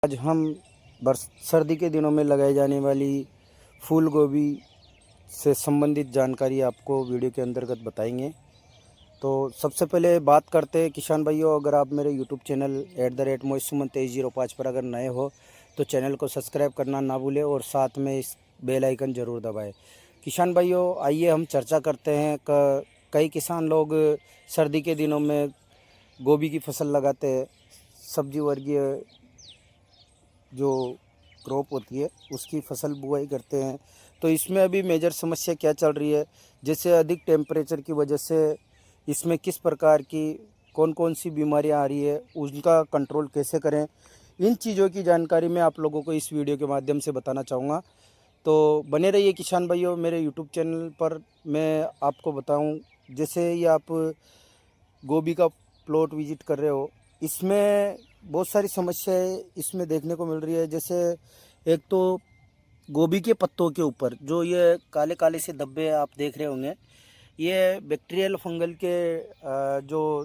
आज हम सर्दी के दिनों में लगाई जाने वाली फूल गोभी से संबंधित जानकारी आपको वीडियो के अंतर्गत बताएंगे। तो सबसे पहले बात करते हैं किसान भाइयों, अगर आप मेरे यूट्यूब चैनल @mohissuman2305 पर अगर नए हो तो चैनल को सब्सक्राइब करना ना भूलें और साथ में इस बेल आइकन ज़रूर दबाएं। किसान भाइयों, आइए हम चर्चा करते हैं। कई किसान लोग सर्दी के दिनों में गोभी की फसल लगाते हैं। सब्जी वर्गीय जो क्रॉप होती है उसकी फसल बुआई करते हैं। तो इसमें अभी मेजर समस्या क्या चल रही है, जैसे अधिक टेम्परेचर की वजह से इसमें किस प्रकार की कौन कौन सी बीमारियां आ रही है, उनका कंट्रोल कैसे करें, इन चीज़ों की जानकारी मैं आप लोगों को इस वीडियो के माध्यम से बताना चाहूँगा। तो बने रहिए किसान भाइयों मेरे यूट्यूब चैनल पर। मैं आपको बताऊं, जैसे ये आप गोभी का प्लॉट विजिट कर रहे हो, इसमें बहुत सारी समस्याएं इसमें देखने को मिल रही है। जैसे एक तो गोभी के पत्तों के ऊपर जो ये काले काले से धब्बे आप देख रहे होंगे, ये बैक्टीरियल फंगल के जो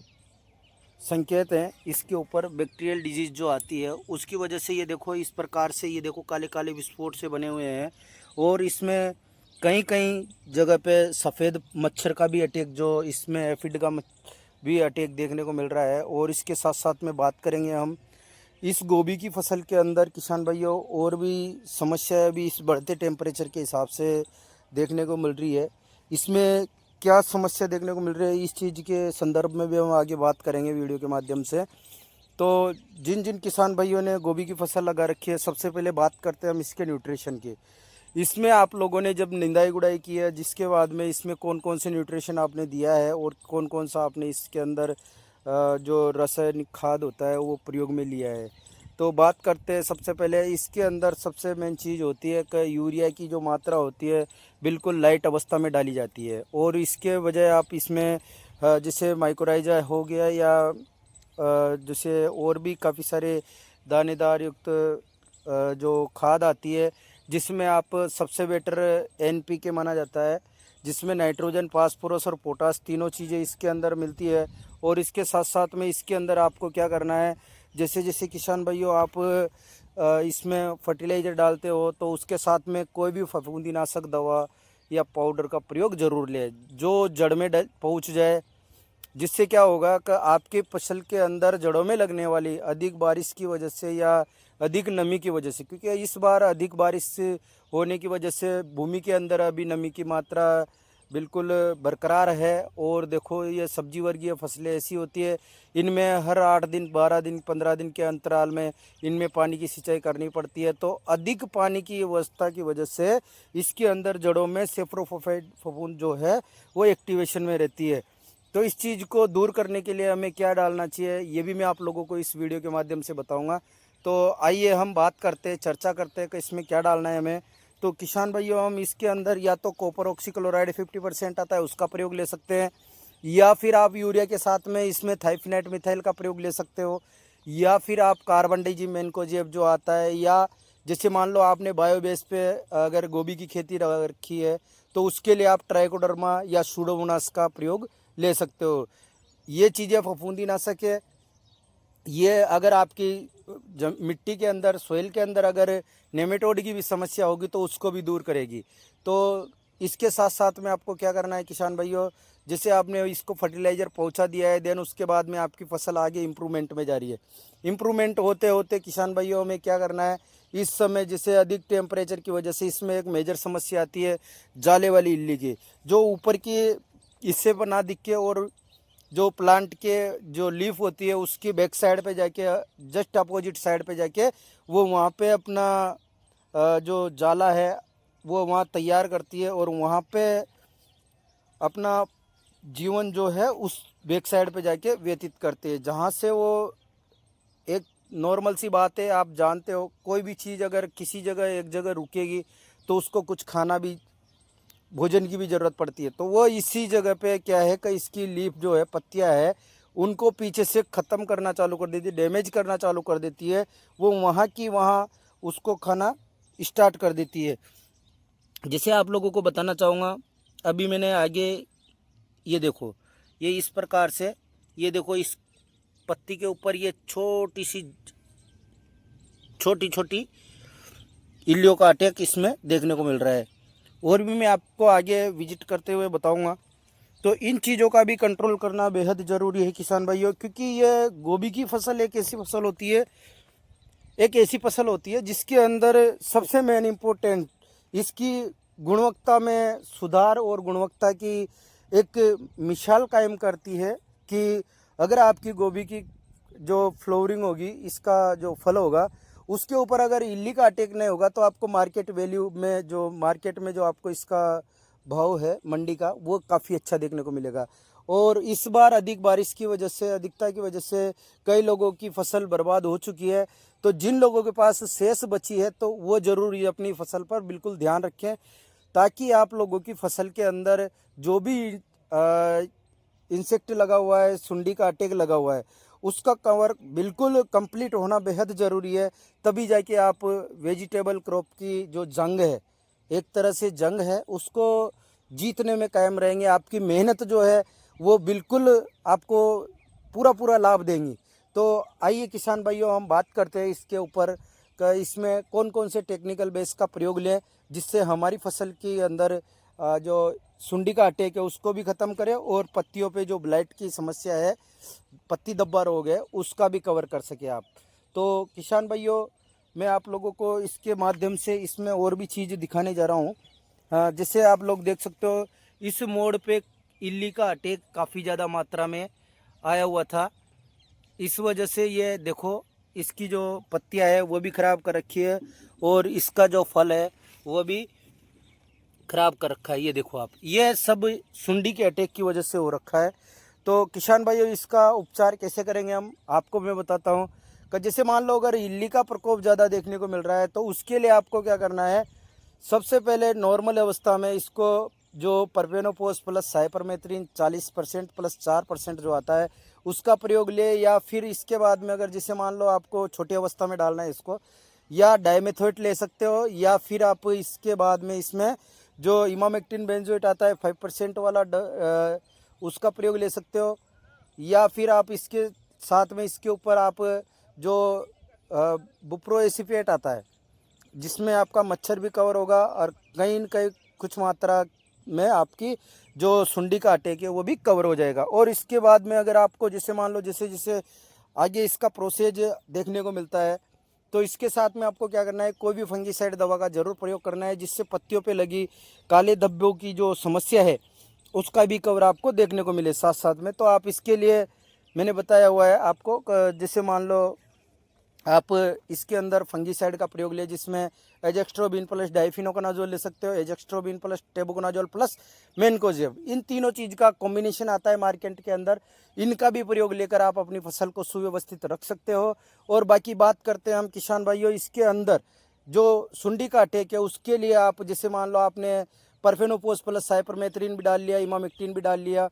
संकेत हैं। इसके ऊपर बैक्टीरियल डिजीज़ जो आती है उसकी वजह से ये देखो इस प्रकार से, ये देखो काले काले विस्फोट से बने हुए हैं। और इसमें कहीं कहीं जगह पे सफ़ेद मच्छर का भी अटैक, जो इसमें एफिड का भी अटैक देखने को मिल रहा है। और इसके साथ साथ में बात करेंगे हम इस गोभी की फसल के अंदर किसान भाइयों, और भी समस्याएं भी इस बढ़ते टेम्परेचर के हिसाब से देखने को मिल रही है। इसमें क्या समस्या देखने को मिल रही है, इस चीज़ के संदर्भ में भी हम आगे बात करेंगे वीडियो के माध्यम से। तो जिन जिन किसान भाइयों ने गोभी की फसल लगा रखी है, सबसे पहले बात करते हैं हम इसके न्यूट्रिशन की। इसमें आप लोगों ने जब निंदाई गुड़ाई की है, जिसके बाद में इसमें कौन कौन से न्यूट्रिशन आपने दिया है और कौन कौन सा आपने इसके अंदर जो रासायनिक खाद होता है वो प्रयोग में लिया है। तो बात करते हैं सबसे पहले इसके अंदर सबसे मेन चीज़ होती है कि यूरिया की जो मात्रा होती है बिल्कुल लाइट अवस्था में डाली जाती है। और इसके बजाय आप इसमें जैसे माइक्रोराइजा हो गया या जैसे और भी काफ़ी सारे दानेदार युक्त जो खाद आती है, जिसमें आप सबसे बेटर NPK माना जाता है, जिसमें नाइट्रोजन, फास्फोरस और पोटास तीनों चीज़ें इसके अंदर मिलती है। और इसके साथ साथ में इसके अंदर आपको क्या करना है, जैसे जैसे किसान भाइयों आप इसमें फर्टिलाइज़र डालते हो तो उसके साथ में कोई भी फफूंदीनाशक दवा या पाउडर का प्रयोग ज़रूर लें, जो जड़ में पहुँच जाए। जिससे क्या होगा कि आपके फसल के अंदर जड़ों में लगने वाली अधिक बारिश की वजह से या अधिक नमी की वजह से, क्योंकि इस बार अधिक बारिश होने की वजह से भूमि के अंदर अभी नमी की मात्रा बिल्कुल बरकरार है। और देखो ये सब्जी वर्गीय फसलें ऐसी होती है, इनमें हर 8 दिन 12 दिन 15 दिन के अंतराल में इनमें पानी की सिंचाई करनी पड़ती है। तो अधिक पानी की व्यवस्था की वजह से इसके अंदर जड़ों में सेप्रोफोफाइट फफूंद जो है वो एक्टिवेशन में रहती है। तो इस चीज़ को दूर करने के लिए हमें क्या डालना चाहिए, ये भी मैं आप लोगों को इस वीडियो के माध्यम से बताऊंगा। तो आइए हम बात करते हैं, चर्चा करते हैं कि इसमें क्या डालना है हमें। तो किसान भाइयों, हम इसके अंदर या तो कॉपर ऑक्सीक्लोराइड 50% आता है उसका प्रयोग ले सकते हैं, या फिर आप यूरिया के साथ में इसमें थाइफिनेट मिथाइल का प्रयोग ले सकते हो, या फिर आप कार्बन डाइजीमेनकोजेब जो आता है, या जैसे मान लो आपने बायोगैस पे अगर गोभी की खेती रखी है तो उसके लिए आप ट्राइकोडर्मा या सूडोमोनास का प्रयोग ले सकते हो। ये चीज़ें फफूंदीनाशक है। ये अगर आपकी मिट्टी के अंदर, सोइल के अंदर अगर नेमेटोड की भी समस्या होगी तो उसको भी दूर करेगी। तो इसके साथ साथ में आपको क्या करना है किसान भाइयों, जैसे आपने इसको फर्टिलाइज़र पहुंचा दिया है, देन उसके बाद में आपकी फसल आगे इम्प्रूवमेंट में जा रही है। इम्प्रूवमेंट होते होते किसान भाइयों में क्या करना है, इस समय जैसे अधिक टेम्परेचर की वजह से इसमें एक मेजर समस्या आती है जाले वाली इल्ली की, जो ऊपर की इससे बना दिख के और जो प्लांट के जो लीफ होती है उसकी बैक साइड पे जाके, जस्ट अपोजिट साइड पे जाके वो वहाँ पे अपना जो जाला है वो वहाँ तैयार करती है और वहाँ पे अपना जीवन जो है उस बैक साइड पे जाके व्यतीत करते हैं, जहाँ से वो एक नॉर्मल सी बात है, आप जानते हो कोई भी चीज़ अगर किसी जगह एक जगह रुकेगी तो उसको कुछ खाना भी, भोजन की भी ज़रूरत पड़ती है। तो वो इसी जगह पे क्या है कि इसकी लीफ जो है, पत्तियां है, उनको पीछे से ख़त्म करना चालू कर देती है, डैमेज करना चालू कर देती है। वो वहाँ की वहाँ उसको खाना स्टार्ट कर देती है। जैसे आप लोगों को बताना चाहूँगा, अभी मैंने आगे ये देखो, ये इस प्रकार से, ये देखो इस पत्ती के ऊपर ये छोटी छोटी छोटी इल्लियों का अटैक इसमें देखने को मिल रहा है। और भी मैं आपको आगे विजिट करते हुए बताऊंगा। तो इन चीज़ों का भी कंट्रोल करना बेहद ज़रूरी है किसान भाइयों, क्योंकि ये गोभी की फसल एक ऐसी फसल होती है, जिसके अंदर सबसे मेन इम्पोर्टेंट इसकी गुणवत्ता में सुधार और गुणवत्ता की एक मिसाल कायम करती है कि अगर आपकी गोभी की जो फ्लोरिंग होगी, इसका जो फल होगा, उसके ऊपर अगर इल्ली का अटैक नहीं होगा तो आपको मार्केट वैल्यू में जो आपको इसका भाव है मंडी का, वो काफ़ी अच्छा देखने को मिलेगा। और इस बार अधिक बारिश की वजह से, अधिकता की वजह से कई लोगों की फसल बर्बाद हो चुकी है। तो जिन लोगों के पास शेष बची है तो वो ज़रूर ये अपनी फसल पर बिल्कुल ध्यान रखें, ताकि आप लोगों की फसल के अंदर जो भी इंसेक्ट लगा हुआ है, सुंडी का अटैक लगा हुआ है, उसका कवर बिल्कुल कंप्लीट होना बेहद ज़रूरी है। तभी जाके आप वेजिटेबल क्रॉप की जो जंग है, एक तरह से जंग है, उसको जीतने में कायम रहेंगे। आपकी मेहनत जो है वो बिल्कुल आपको पूरा लाभ देंगी। तो आइए किसान भाइयों, हम बात करते हैं इसके ऊपर इसमें कौन कौन से टेक्निकल बेस का प्रयोग लें, जिससे हमारी फसल के अंदर जो सुंडी का अटैक है उसको भी ख़त्म करें, और पत्तियों पे जो ब्लाइट की समस्या है, पत्ती धब्बा रोग है, उसका भी कवर कर सके आप। तो किसान भाइयों, मैं आप लोगों को इसके माध्यम से इसमें और भी चीज़ दिखाने जा रहा हूँ। जैसे आप लोग देख सकते हो, इस मोड़ पे इल्ली का अटैक काफ़ी ज़्यादा मात्रा में आया हुआ था। इस वजह से ये देखो, इसकी जो पत्तियां है वो भी ख़राब कर रखी है, और इसका जो फल है वो भी ख़राब कर रखा है। ये देखो आप, ये सब सुंडी के अटैक की वजह से हो रखा है। तो किसान भाइयों, इसका उपचार कैसे करेंगे हम, आपको मैं बताता हूँ। कि जैसे मान लो अगर इल्ली का प्रकोप ज़्यादा देखने को मिल रहा है, तो उसके लिए आपको क्या करना है, सबसे पहले नॉर्मल अवस्था में इसको जो परवेनोपोस प्लस साइपरमेथ्रिन 40% प्लस 4% जो आता है, उसका प्रयोग ले, या फिर इसके बाद में अगर जैसे मान लो आपको छोटी अवस्था में डालना है इसको, या डाइमेथोएट ले सकते हो, या फिर आप इसके बाद में इसमें जो इमामेक्टिन बेंजोएट आता है 5% वाला उसका प्रयोग ले सकते हो, या फिर आप इसके साथ में इसके ऊपर आप जो बुप्रोएसिपेट आता है, जिसमें आपका मच्छर भी कवर होगा, और कहीं न कहीं कुछ मात्रा में आपकी जो सुंडी का अटैक है वो भी कवर हो जाएगा। और इसके बाद में अगर आपको जैसे मान लो जैसे जैसे आगे इसका प्रोसेज देखने को मिलता है, तो इसके साथ में आपको क्या करना है, कोई भी फंगीसाइड दवा का ज़रूर प्रयोग करना है, जिससे पत्तियों पे लगी काले धब्बों की जो समस्या है उसका भी कवर आपको देखने को मिले साथ साथ में। तो आप इसके लिए मैंने बताया हुआ है आपको, जैसे मान लो आप इसके अंदर फंगीसाइड का प्रयोग ले, जिसमें एजेक्स्ट्रोबिन प्लस डाइफिनोकोनाजोल ले सकते हो, एजेक्स्ट्रोबिन प्लस टेबुकोनाजोल प्लस मेनकोजेब, इन तीनों चीज़ का कॉम्बिनेशन आता है मार्केट के अंदर। इनका भी प्रयोग लेकर आप अपनी फसल को सुव्यवस्थित रख सकते हो। और बाकी बात करते हैं हम किसान भाइयों, इसके अंदर जो सुंडी का अटैक है उसके लिए आप जैसे मान लो आपने परफेनोपोस प्लस साइपरमेथ्रिन भी डाल लिया, इमामेक्टिन भी डाल लिया,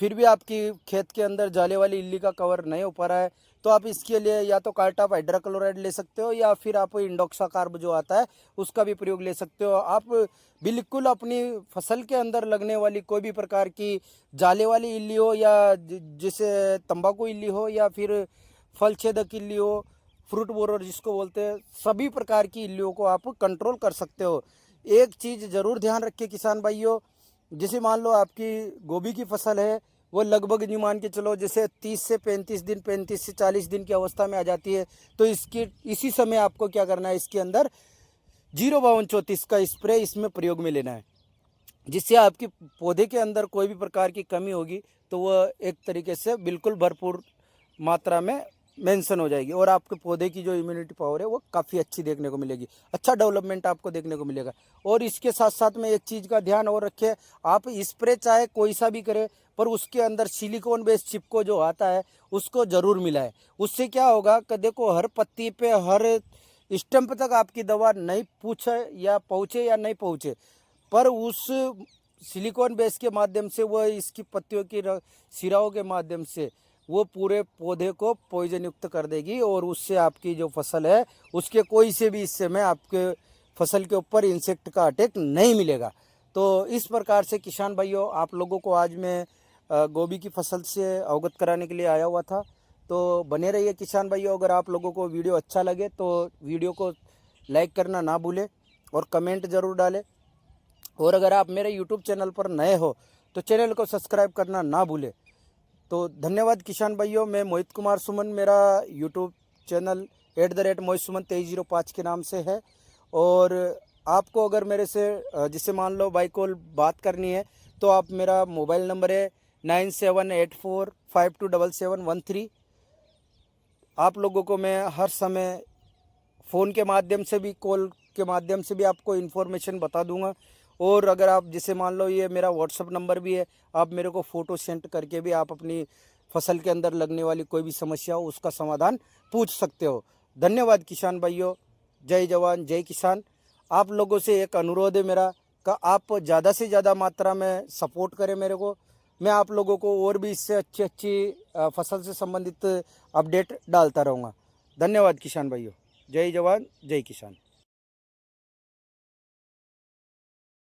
फिर भी आपकी खेत के अंदर जाले वाली इल्ली का कवर नहीं हो पा रहा है, तो आप इसके लिए या तो कार्टाप हाइड्राक्लोराइड ले सकते हो, या फिर आप इंडोक्साकार्ब जो आता है उसका भी प्रयोग ले सकते हो। आप बिल्कुल अपनी फसल के अंदर लगने वाली कोई भी प्रकार की जाले वाली इल्ली हो, या जैसे तंबाकू इल्ली हो, या फिर फल छेदक इल्ली हो, फ्रूट बोरर जिसको बोलते हैं, सभी प्रकार की इल्लियों को आप कंट्रोल कर सकते हो। एक चीज़ ज़रूर ध्यान रखिए किसान भाइयों, जैसे मान लो आपकी गोभी की फसल है, वो लगभग नहीं मान के चलो जैसे 30 से 35 दिन, 35 से 40 दिन की अवस्था में आ जाती है, तो इसी समय आपको क्या करना है, इसके अंदर 05234 का स्प्रे इसमें प्रयोग में लेना है, जिससे आपकी पौधे के अंदर कोई भी प्रकार की कमी होगी तो वह एक तरीके से बिल्कुल भरपूर मात्रा में मेंशन हो जाएगी, और आपके पौधे की जो इम्यूनिटी पावर है वो काफ़ी अच्छी देखने को मिलेगी, अच्छा डेवलपमेंट आपको देखने को मिलेगा। और इसके साथ साथ में एक चीज़ का ध्यान और रखें, आप स्प्रे चाहे कोई सा भी करें, पर उसके अंदर सिलिकॉन बेस्ड चिपको जो आता है उसको ज़रूर मिलाएं। उससे क्या होगा कि देखो, हर पत्ती पे हर स्टम्प तक आपकी दवा नहीं पहुँचे या नहीं पहुँचे, पर उस सिलिकॉन बेस के माध्यम से वह इसकी पत्तियों की सिराओं के माध्यम से वो पूरे पौधे को पॉइजन युक्त कर देगी, और उससे आपकी जो फसल है उसके कोई से भी हिस्से में आपके फसल के ऊपर इंसेक्ट का अटैक नहीं मिलेगा। तो इस प्रकार से किसान भाइयों, आप लोगों को आज मैं गोभी की फसल से अवगत कराने के लिए आया हुआ था। तो बने रहिए किसान भाइयों। अगर आप लोगों को वीडियो अच्छा लगे तो वीडियो को लाइक करना ना भूलें और कमेंट ज़रूर डालें। और अगर आप मेरे यूट्यूब चैनल पर नए हो तो चैनल को सब्सक्राइब करना ना भूलें। तो धन्यवाद किसान भाइयों। मैं मोहित कुमार सुमन, मेरा यूट्यूब चैनल @मोहित सुमन 2305 के नाम से है। और आपको अगर मेरे से जैसे मान लो बाई कॉल बात करनी है तो आप, मेरा मोबाइल नंबर है 9784527713। आप लोगों को मैं हर समय फ़ोन के माध्यम से भी, कॉल के माध्यम से भी आपको इन्फॉर्मेशन बता दूंगा। और अगर आप जैसे मान लो, ये मेरा व्हाट्सअप नंबर भी है, आप मेरे को फ़ोटो सेंड करके भी आप अपनी फसल के अंदर लगने वाली कोई भी समस्या हो उसका समाधान पूछ सकते हो। धन्यवाद किसान भाइयों। जय जवान जय किसान। आप लोगों से एक अनुरोध है मेरा कि आप ज़्यादा से ज़्यादा मात्रा में सपोर्ट करें मेरे को। मैं आप लोगों को और भी इससे अच्छी अच्छी फसल से संबंधित अपडेट डालता रहूँगा। धन्यवाद किसान भाइयों। जय जवान जय किसान।